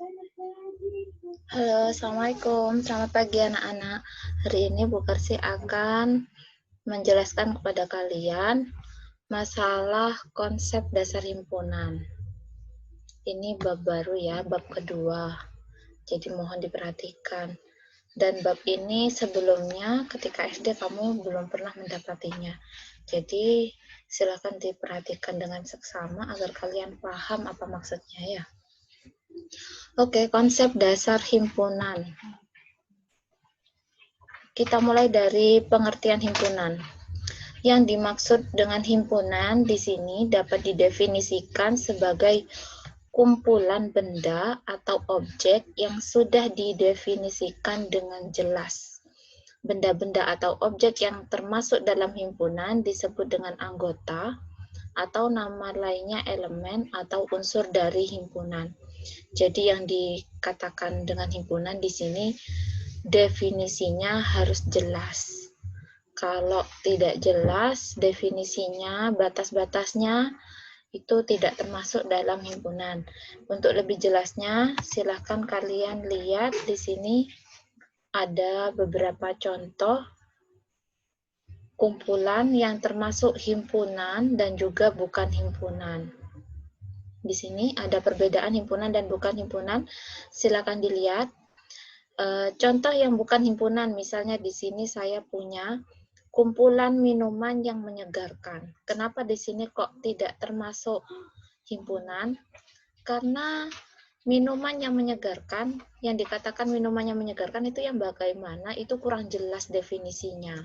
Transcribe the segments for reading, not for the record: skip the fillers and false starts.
Halo, Assalamualaikum. Selamat pagi anak-anak. Hari ini Bu Karsi akan menjelaskan kepada kalian masalah konsep dasar himpunan. Ini bab baru ya, bab kedua. Jadi mohon diperhatikan. Dan bab ini sebelumnya ketika SD kamu belum pernah mendapatinya. Jadi silakan diperhatikan dengan seksama agar kalian paham apa maksudnya ya. Oke, konsep dasar himpunan. Kita mulai dari pengertian himpunan. Yang dimaksud dengan himpunan di sini dapat didefinisikan sebagai kumpulan benda atau objek yang sudah didefinisikan dengan jelas. Benda-benda atau objek yang termasuk dalam himpunan disebut dengan anggota atau nama lainnya elemen atau unsur dari himpunan. Jadi yang dikatakan dengan himpunan di sini definisinya harus jelas. Kalau tidak jelas definisinya, batas-batasnya itu tidak termasuk dalam himpunan. Untuk lebih jelasnya, silahkan kalian lihat di sini ada beberapa contoh kumpulan yang termasuk himpunan dan juga bukan himpunan. Di sini ada perbedaan himpunan dan bukan himpunan. Silakan dilihat. Contoh yang bukan himpunan, misalnya di sini saya punya kumpulan minuman yang menyegarkan. Kenapa di sini kok tidak termasuk himpunan? Karena minuman yang menyegarkan, yang dikatakan minuman yang menyegarkan itu yang bagaimana, itu kurang jelas definisinya.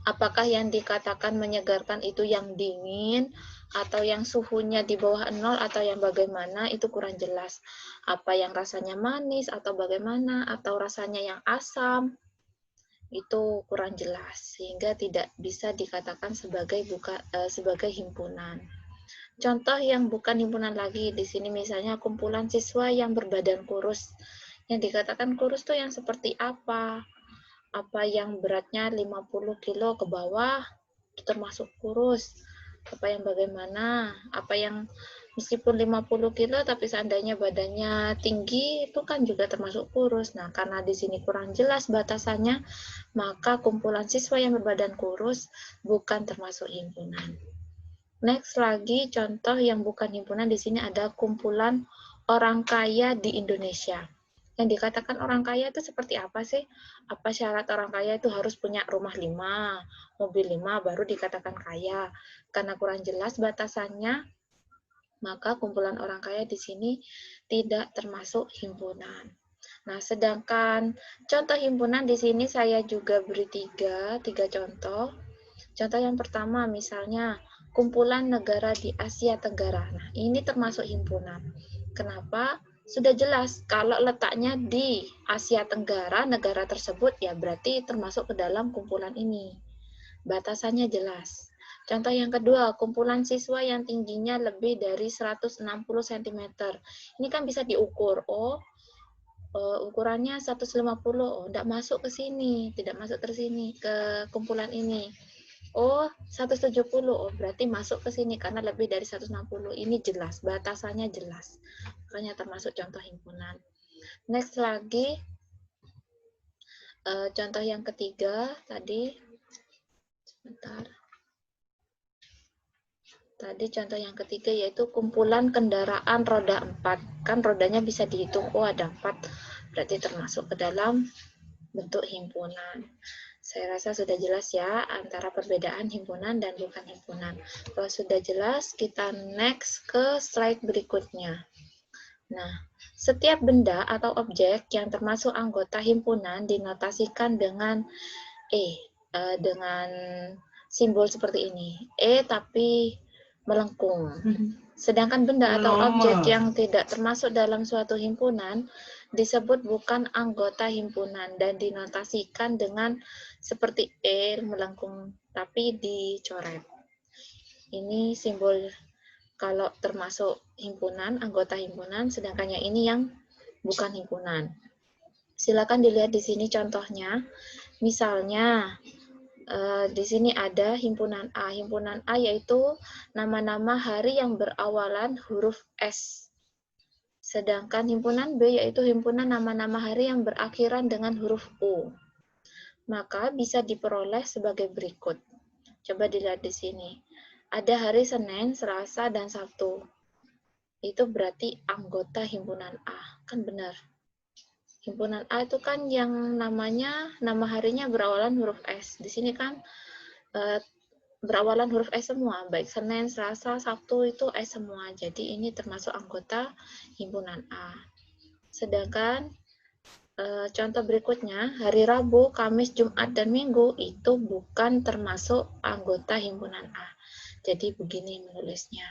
Apakah yang dikatakan menyegarkan itu yang dingin, atau yang suhunya di bawah 0, atau yang bagaimana, itu kurang jelas. Apa yang rasanya manis, atau bagaimana, atau rasanya yang asam, itu kurang jelas sehingga tidak bisa dikatakan sebagai sebagai himpunan. Contoh yang bukan himpunan lagi di sini misalnya kumpulan siswa yang berbadan kurus. Yang dikatakan kurus tuh yang seperti apa? Apa yang beratnya 50 kilo ke bawah itu termasuk kurus? Apa yang bagaimana? Apa yang meskipun 50 kilo tapi seandainya badannya tinggi itu kan juga termasuk kurus. Nah, karena di sini kurang jelas batasannya, maka kumpulan siswa yang berbadan kurus bukan termasuk himpunan. Next lagi contoh yang bukan himpunan di sini ada kumpulan orang kaya di Indonesia. Yang dikatakan orang kaya itu seperti apa sih? Apa syarat orang kaya itu harus punya rumah 5, mobil 5 baru dikatakan kaya? Karena kurang jelas batasannya, maka kumpulan orang kaya di sini tidak termasuk himpunan. Nah, sedangkan contoh himpunan di sini saya juga beri tiga contoh. Contoh yang pertama misalnya kumpulan negara di Asia Tenggara. Nah, ini termasuk himpunan. Kenapa? Sudah jelas kalau letaknya di Asia Tenggara, negara tersebut ya berarti termasuk ke dalam kumpulan ini. Batasannya jelas. Contoh yang kedua, kumpulan siswa yang tingginya lebih dari 160 cm. Ini kan bisa diukur. Oh, ukurannya 150. Oh, tidak masuk ke sini, tidak masuk ke sini, ke kumpulan ini. Oh, 170. Oh, berarti masuk ke sini karena lebih dari 160. Ini jelas, batasannya jelas. Makanya termasuk contoh himpunan. Next lagi, contoh yang ketiga tadi. Sebentar. Tadi contoh yang ketiga yaitu kumpulan kendaraan roda 4. Kan rodanya bisa dihitung, oh ada 4. Berarti termasuk ke dalam bentuk himpunan. Saya rasa sudah jelas ya antara perbedaan himpunan dan bukan himpunan. Kalau sudah jelas, kita next ke slide berikutnya. Nah, setiap benda atau objek yang termasuk anggota himpunan dinotasikan dengan dengan simbol seperti ini. Tapi melengkung. Sedangkan benda atau objek yang tidak termasuk dalam suatu himpunan disebut bukan anggota himpunan dan dinotasikan dengan seperti melengkung tapi dicoret. Ini simbol kalau termasuk himpunan, anggota himpunan, sedangkan yang ini yang bukan himpunan. Silakan dilihat di sini contohnya. Misalnya di sini ada himpunan A. Himpunan A yaitu nama-nama hari yang berawalan huruf S. Sedangkan himpunan B yaitu himpunan nama-nama hari yang berakhiran dengan huruf U. Maka bisa diperoleh sebagai berikut. Coba dilihat di sini. Ada hari Senin, Selasa, dan Sabtu. Itu berarti anggota himpunan A. Kan benar. Himpunan A itu kan yang namanya, nama harinya berawalan huruf S. Di sini kan berawalan huruf S semua. Baik Senin, Selasa, Sabtu itu S semua. Jadi ini termasuk anggota himpunan A. Sedangkan contoh berikutnya, hari Rabu, Kamis, Jumat, dan Minggu itu bukan termasuk anggota himpunan A. Jadi begini menulisnya.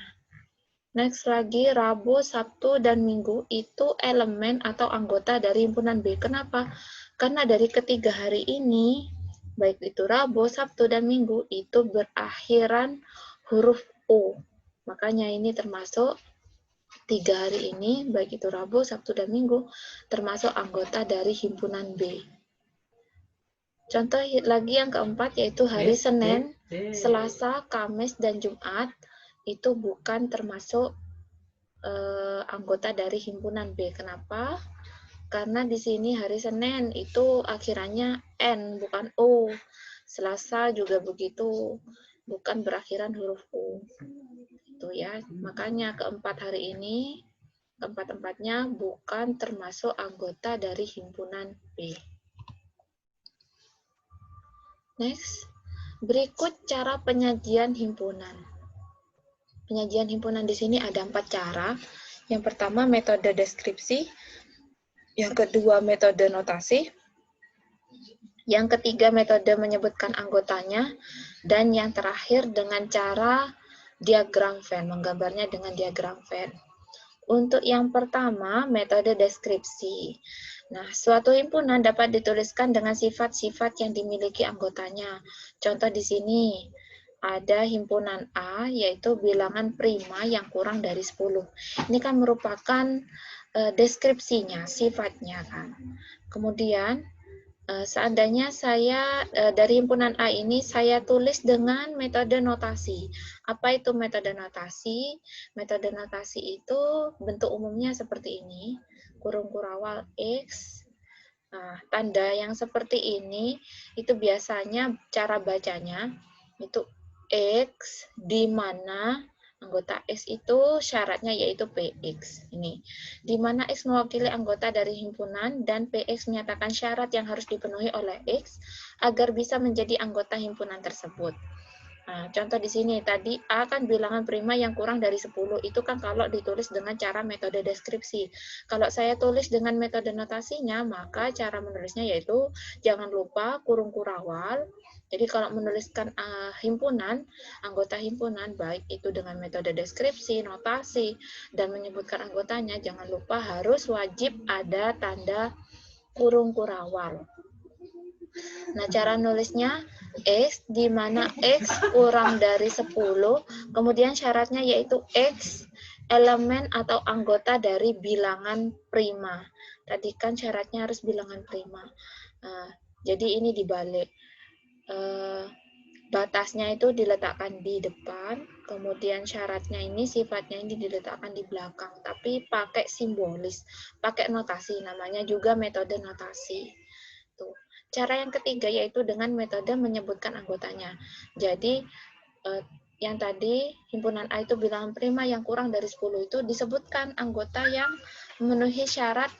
Next lagi, Rabu, Sabtu, dan Minggu itu elemen atau anggota dari himpunan B. Kenapa? Karena dari ketiga hari ini, baik itu Rabu, Sabtu, dan Minggu, itu berakhiran huruf U. Makanya ini termasuk 3 hari ini, baik itu Rabu, Sabtu, dan Minggu, termasuk anggota dari himpunan B. Contoh lagi yang keempat, yaitu hari Senin, Selasa, Kamis, dan Jumat, itu bukan termasuk anggota dari himpunan B. Kenapa? Karena di sini hari Senin itu akhirannya N, bukan O. Selasa juga begitu, bukan berakhiran huruf U. Itu ya, makanya keempat hari ini, keempat-empatnya bukan termasuk anggota dari himpunan B. Next, berikut cara penyajian himpunan. Penyajian himpunan di sini ada 4 cara. Yang pertama metode deskripsi, yang kedua metode notasi, yang ketiga metode menyebutkan anggotanya, dan yang terakhir dengan cara diagram Venn, menggambarnya dengan diagram Venn. Untuk yang pertama, metode deskripsi. Nah, suatu himpunan dapat dituliskan dengan sifat-sifat yang dimiliki anggotanya. Contoh di sini, ada himpunan A, yaitu bilangan prima yang kurang dari 10. Ini kan merupakan deskripsinya, sifatnya kan. Kemudian, seandainya saya dari himpunan A ini saya tulis dengan metode notasi. Apa itu metode notasi? Metode notasi itu bentuk umumnya seperti ini, kurung kurawal X. Nah, tanda yang seperti ini itu biasanya cara bacanya itu X, di mana anggota X itu syaratnya yaitu PX. Ini, di mana X mewakili anggota dari himpunan dan PX menyatakan syarat yang harus dipenuhi oleh X agar bisa menjadi anggota himpunan tersebut. Nah, contoh di sini tadi A kan bilangan prima yang kurang dari 10. Itu kan kalau ditulis dengan cara metode deskripsi. Kalau saya tulis dengan metode notasinya, maka cara menulisnya yaitu jangan lupa kurung kurawal. Jadi kalau menuliskan himpunan, anggota himpunan, baik itu dengan metode deskripsi, notasi, dan menyebutkan anggotanya, jangan lupa harus wajib ada tanda kurung kurawal. Nah, cara nulisnya X, di mana X kurang dari 10, kemudian syaratnya yaitu X elemen atau anggota dari bilangan prima. Tadi kan syaratnya harus bilangan prima. Nah, jadi ini dibalik. Batasnya itu diletakkan di depan, kemudian syaratnya ini, sifatnya ini diletakkan di belakang, tapi pakai simbolis, pakai notasi, namanya juga metode notasi. Tuh. Cara yang ketiga yaitu dengan metode menyebutkan anggotanya. Jadi, yang tadi himpunan A itu bilangan prima yang kurang dari 10 itu disebutkan anggota yang memenuhi syarat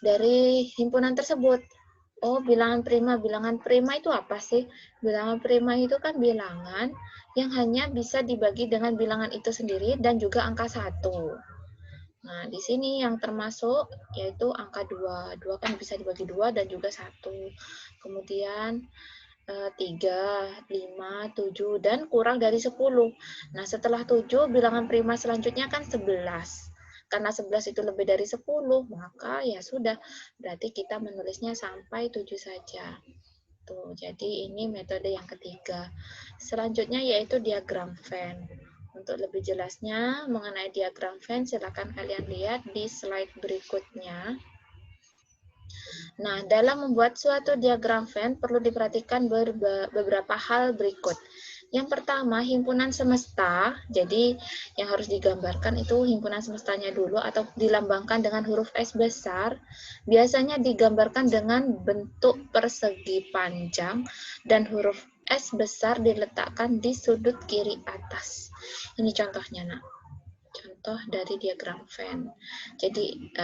dari himpunan tersebut. Oh, bilangan prima itu apa sih? Bilangan prima itu kan bilangan yang hanya bisa dibagi dengan bilangan itu sendiri dan juga angka 1. Nah, di sini yang termasuk yaitu angka 2. 2 kan bisa dibagi 2 dan juga 1. Kemudian 3, 5, 7, dan kurang dari 10. Nah, setelah 7, bilangan prima selanjutnya kan 11. Karena 11 itu lebih dari 10, maka ya sudah, berarti kita menulisnya sampai 7 saja. Tuh, jadi ini metode yang ketiga. Selanjutnya yaitu diagram Venn. Untuk lebih jelasnya mengenai diagram Venn, silakan kalian lihat di slide berikutnya. Nah, dalam membuat suatu diagram Venn perlu diperhatikan beberapa hal berikut. Yang pertama, himpunan semesta. Jadi, yang harus digambarkan itu himpunan semestanya dulu atau dilambangkan dengan huruf S besar. Biasanya digambarkan dengan bentuk persegi panjang dan huruf S besar diletakkan di sudut kiri atas. Ini contohnya, Nak. Contoh dari diagram Venn. Jadi,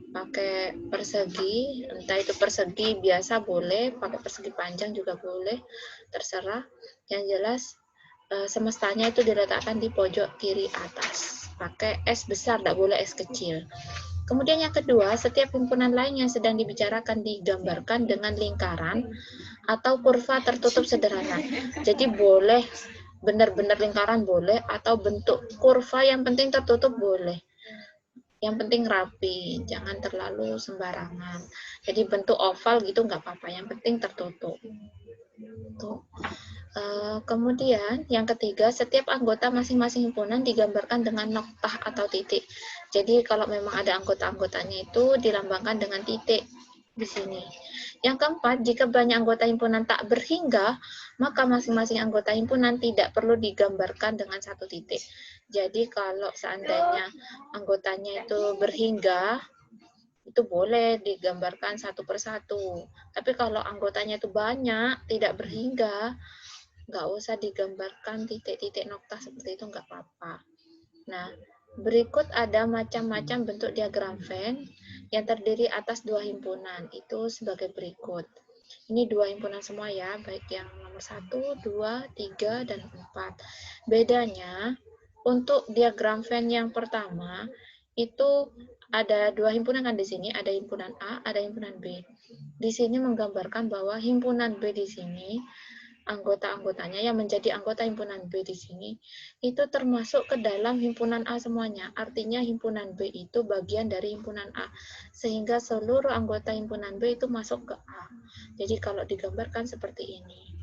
pakai persegi, entah itu persegi biasa boleh, pakai persegi panjang juga boleh, terserah. Yang jelas semestanya itu diletakkan di pojok kiri atas, pakai S besar, tidak boleh S kecil. Kemudian yang kedua, setiap himpunan lain yang sedang dibicarakan digambarkan dengan lingkaran atau kurva tertutup sederhana. Jadi boleh benar-benar lingkaran boleh, atau bentuk kurva yang penting tertutup boleh. Yang penting rapi, jangan terlalu sembarangan. Jadi bentuk oval gitu nggak apa-apa, yang penting tertutup. Tuh. Kemudian yang ketiga, setiap anggota masing-masing himpunan digambarkan dengan noktah atau titik. Jadi kalau memang ada anggota-anggotanya itu dilambangkan dengan titik di sini. Yang keempat, jika banyak anggota himpunan tak berhingga, maka masing-masing anggota himpunan tidak perlu digambarkan dengan satu titik. Jadi kalau seandainya anggotanya itu berhingga, itu boleh digambarkan satu persatu. Tapi kalau anggotanya itu banyak, tidak berhingga, nggak usah digambarkan titik-titik noktah seperti itu, nggak apa-apa. Nah, berikut ada macam-macam bentuk diagram Venn yang terdiri atas dua himpunan. Itu sebagai berikut. Ini dua himpunan semua ya, baik yang nomor 1, 2, 3, dan 4. Bedanya, untuk diagram Venn yang pertama, itu ada dua himpunan kan di sini, ada himpunan A, ada himpunan B. Di sini menggambarkan bahwa himpunan B di sini, anggota-anggotanya yang menjadi anggota himpunan B di sini itu termasuk ke dalam himpunan A semuanya. Artinya himpunan B itu bagian dari himpunan A. Sehingga seluruh anggota himpunan B itu masuk ke A. Jadi kalau digambarkan seperti ini.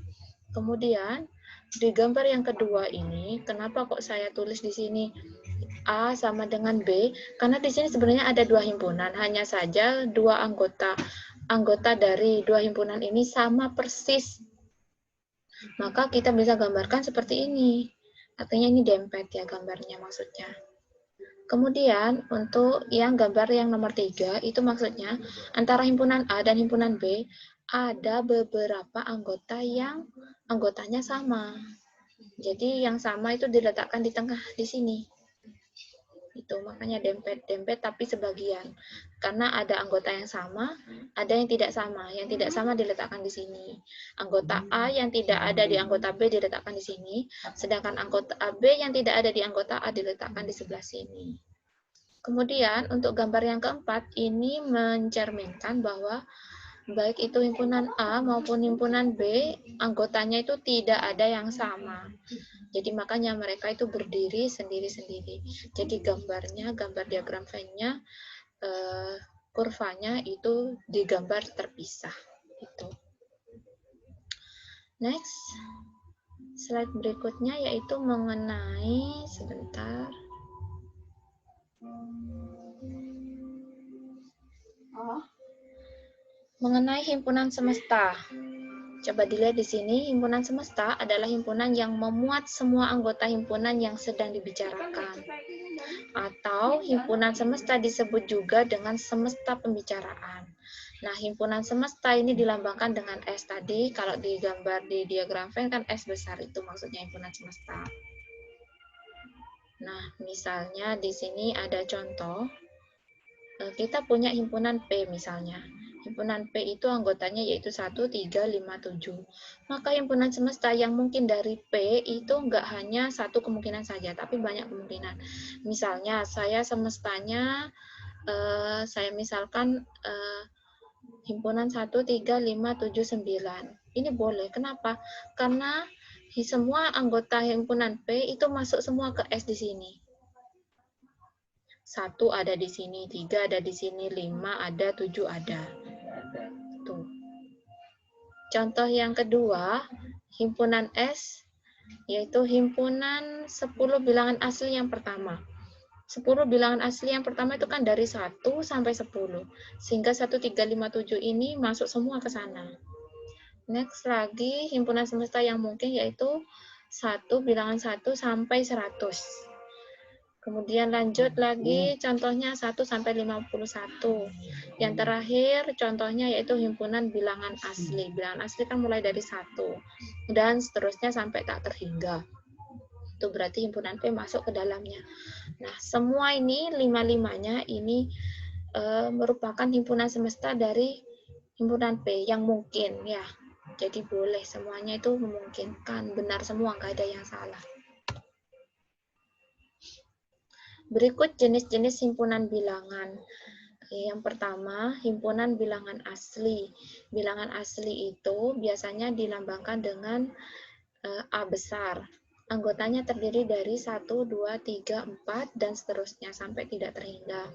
Kemudian di gambar yang kedua ini, kenapa kok saya tulis di sini A sama dengan B? Karena di sini sebenarnya ada dua himpunan, hanya saja dua anggota dari dua himpunan ini sama persis. Maka kita bisa gambarkan seperti ini. Artinya ini dempet ya gambarnya maksudnya. Kemudian untuk yang gambar yang nomor 3 itu maksudnya antara himpunan A dan himpunan B ada beberapa anggota yang anggotanya sama. Jadi yang sama itu diletakkan di tengah di sini. Itu makanya dempet tapi sebagian. Karena ada anggota yang sama, ada yang tidak sama. Yang tidak sama diletakkan di sini. Anggota A yang tidak ada di anggota B diletakkan di sini, sedangkan anggota B yang tidak ada di anggota A diletakkan di sebelah sini. Kemudian untuk gambar yang keempat ini mencerminkan bahwa baik itu himpunan A maupun himpunan B, anggotanya itu tidak ada yang sama. Jadi makanya mereka itu berdiri sendiri-sendiri. Jadi gambarnya, gambar diagram Venn-nya, kurvanya itu digambar terpisah. Itu. Next, slide berikutnya yaitu mengenai sebentar. Mengenai himpunan semesta. Coba dilihat di sini, himpunan semesta adalah himpunan yang memuat semua anggota himpunan yang sedang dibicarakan. Atau himpunan semesta disebut juga dengan semesta pembicaraan. Nah, himpunan semesta ini dilambangkan dengan S tadi. Kalau digambar di diagram Venn kan S besar itu maksudnya himpunan semesta. Nah, misalnya di sini ada contoh. Kita punya himpunan P misalnya. Himpunan P itu anggotanya yaitu 1, 3, 5, 7. Maka himpunan semesta yang mungkin dari P itu enggak hanya satu kemungkinan saja, tapi banyak kemungkinan. Misalnya saya semestanya, saya misalkan himpunan 1, 3, 5, 7, 9. Ini boleh. Kenapa? Karena semua anggota himpunan P itu masuk semua ke S di sini. 1 ada di sini, 3 ada di sini, 5 ada, 7 ada. Tuh. Contoh yang kedua, himpunan S, yaitu himpunan 10 bilangan asli yang pertama. 10 bilangan asli yang pertama itu kan dari 1 sampai 10. Sehingga 1, 3, 5, 7 ini masuk semua ke sana. Next lagi, himpunan semesta yang mungkin yaitu bilangan 1 sampai 100. Kemudian lanjut lagi contohnya 1 sampai 51. Yang terakhir contohnya yaitu himpunan bilangan asli. Bilangan asli kan mulai dari 1 dan seterusnya sampai tak terhingga. Itu berarti himpunan P masuk ke dalamnya. Nah, semua ini 5-5-nya ini merupakan himpunan semesta dari himpunan P yang mungkin ya. Jadi boleh semuanya itu memungkinkan, benar semua, nggak ada yang salah. Berikut jenis-jenis himpunan bilangan. Yang pertama, himpunan bilangan asli. Bilangan asli itu biasanya dilambangkan dengan A besar. Anggotanya terdiri dari 1, 2, 3, 4, dan seterusnya sampai tidak terhingga.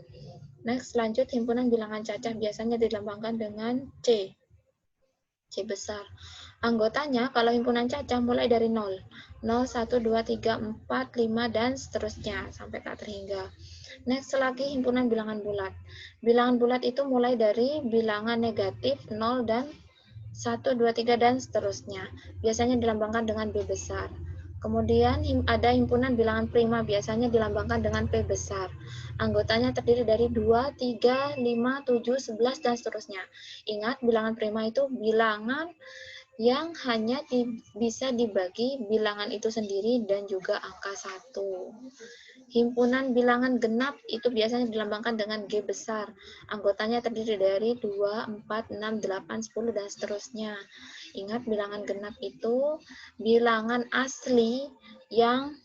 Next, lanjut himpunan bilangan cacah biasanya dilambangkan dengan C. C besar. Anggotanya kalau himpunan cacah mulai dari 0. 0, 1, 2, 3, 4, 5, dan seterusnya sampai tak terhingga. Next lagi himpunan bilangan bulat. Bilangan bulat itu mulai dari bilangan negatif 0 dan 1, 2, 3, dan seterusnya. Biasanya dilambangkan dengan B besar. Kemudian ada himpunan bilangan prima, biasanya dilambangkan dengan P besar. Anggotanya terdiri dari 2, 3, 5, 7, 11, dan seterusnya. Ingat, bilangan prima itu bilangan yang hanya bisa dibagi bilangan itu sendiri dan juga angka 1. Himpunan bilangan genap itu biasanya dilambangkan dengan G besar. Anggotanya terdiri dari 2, 4, 6, 8, 10, dan seterusnya. Ingat, bilangan genap itu bilangan asli yang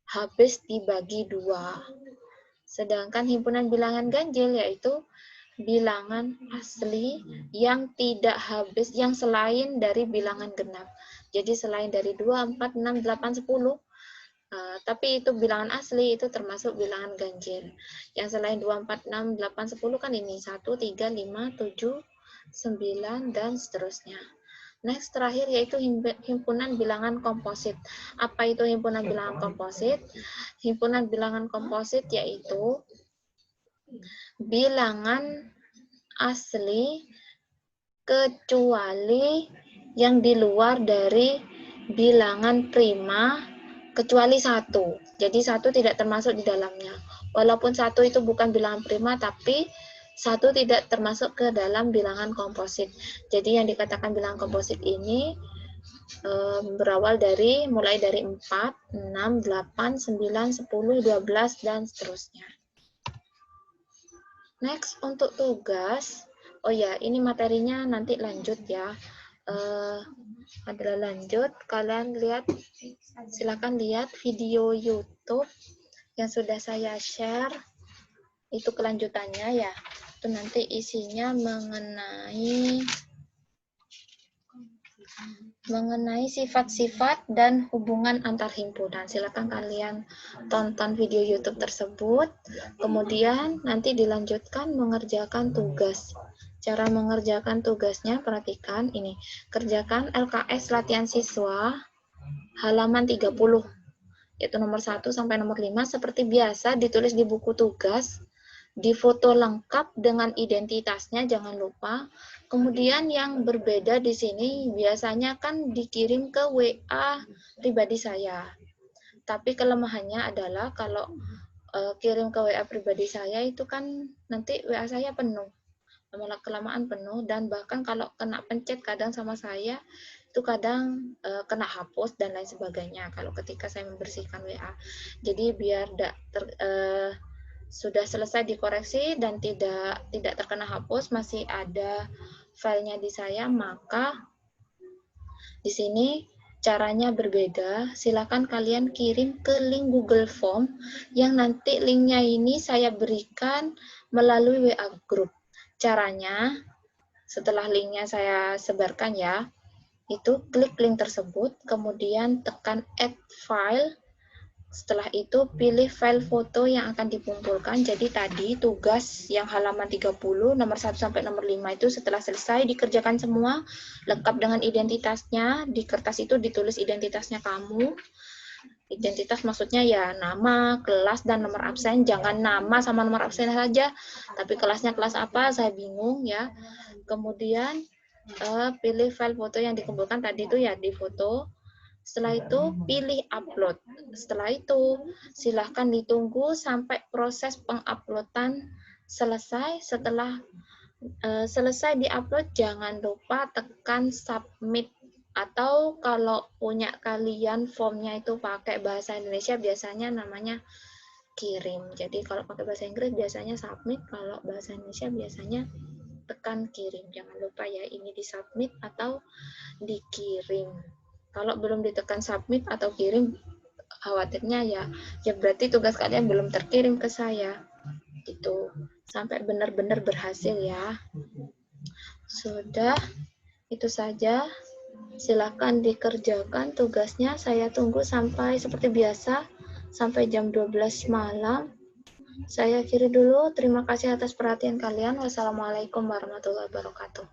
habis dibagi 2. Sedangkan himpunan bilangan ganjil yaitu bilangan asli yang tidak habis, yang selain dari bilangan genap. Jadi selain dari 2, 4, 6, 8, 10, tapi itu bilangan asli, itu termasuk bilangan ganjil. Yang selain 2, 4, 6, 8, 10 kan ini 1, 3, 5, 7, 9, dan seterusnya. Next, terakhir yaitu himpunan bilangan komposit. Apa itu himpunan bilangan komposit? Himpunan bilangan komposit yaitu bilangan asli kecuali yang di luar dari bilangan prima kecuali 1. Jadi 1 tidak termasuk di dalamnya. Walaupun 1 itu bukan bilangan prima, tapi 1 tidak termasuk ke dalam bilangan komposit. Jadi yang dikatakan bilangan komposit ini berawal dari mulai dari 4, 6, 8, 9, 10, 12, dan seterusnya. Next, untuk tugas. Oh ya, ini materinya nanti lanjut ya. Adalah lanjut. Kalian lihat, silakan lihat video YouTube yang sudah saya share. Itu kelanjutannya ya. Itu nanti isinya mengenai sifat-sifat dan hubungan antar himpunan. Silakan kalian tonton video YouTube tersebut. Kemudian nanti dilanjutkan mengerjakan tugas. Cara mengerjakan tugasnya, perhatikan ini. Kerjakan LKS latihan siswa halaman 30. Yaitu nomor 1 sampai nomor 5 seperti biasa ditulis di buku tugas. Difoto lengkap dengan identitasnya, jangan lupa. Kemudian yang berbeda di sini biasanya kan dikirim ke WA pribadi saya. Tapi kelemahannya adalah kalau kirim ke WA pribadi saya itu kan nanti WA saya penuh. Kelamaan penuh, dan bahkan kalau kena pencet kadang sama saya itu kadang kena hapus dan lain sebagainya kalau ketika saya membersihkan WA. Jadi biar sudah selesai dikoreksi dan tidak terkena hapus, masih ada filenya di saya, maka di sini caranya berbeda. Silakan kalian kirim ke link Google Form yang nanti linknya ini saya berikan melalui WA Group. Caranya, setelah linknya saya sebarkan ya, itu klik link tersebut, kemudian tekan add file. Setelah itu pilih file foto yang akan dikumpulkan. Jadi tadi tugas yang halaman 30 nomor 1 sampai nomor 5 itu setelah selesai dikerjakan semua lengkap dengan identitasnya. Di kertas itu ditulis identitasnya kamu. Identitas maksudnya ya nama, kelas, dan nomor absen. Jangan nama sama nomor absen saja, tapi kelasnya kelas apa saya bingung ya. Kemudian pilih file foto yang dikumpulkan tadi itu ya, di foto. Setelah itu pilih upload. Setelah itu silahkan ditunggu sampai proses penguploadan selesai. Setelah selesai diupload, jangan lupa tekan submit. Atau kalau punya kalian formnya itu pakai bahasa Indonesia, biasanya namanya kirim. Jadi kalau pakai bahasa Inggris biasanya submit, kalau bahasa Indonesia biasanya tekan kirim. Jangan lupa ya, ini di submit atau dikirim. Kalau belum ditekan submit atau kirim, khawatirnya ya berarti tugas kalian belum terkirim ke saya. Gitu. Sampai benar-benar berhasil ya. Sudah, itu saja. Silakan dikerjakan tugasnya. Saya tunggu sampai seperti biasa sampai jam 12 malam. Saya akhiri dulu. Terima kasih atas perhatian kalian. Wassalamualaikum warahmatullahi wabarakatuh.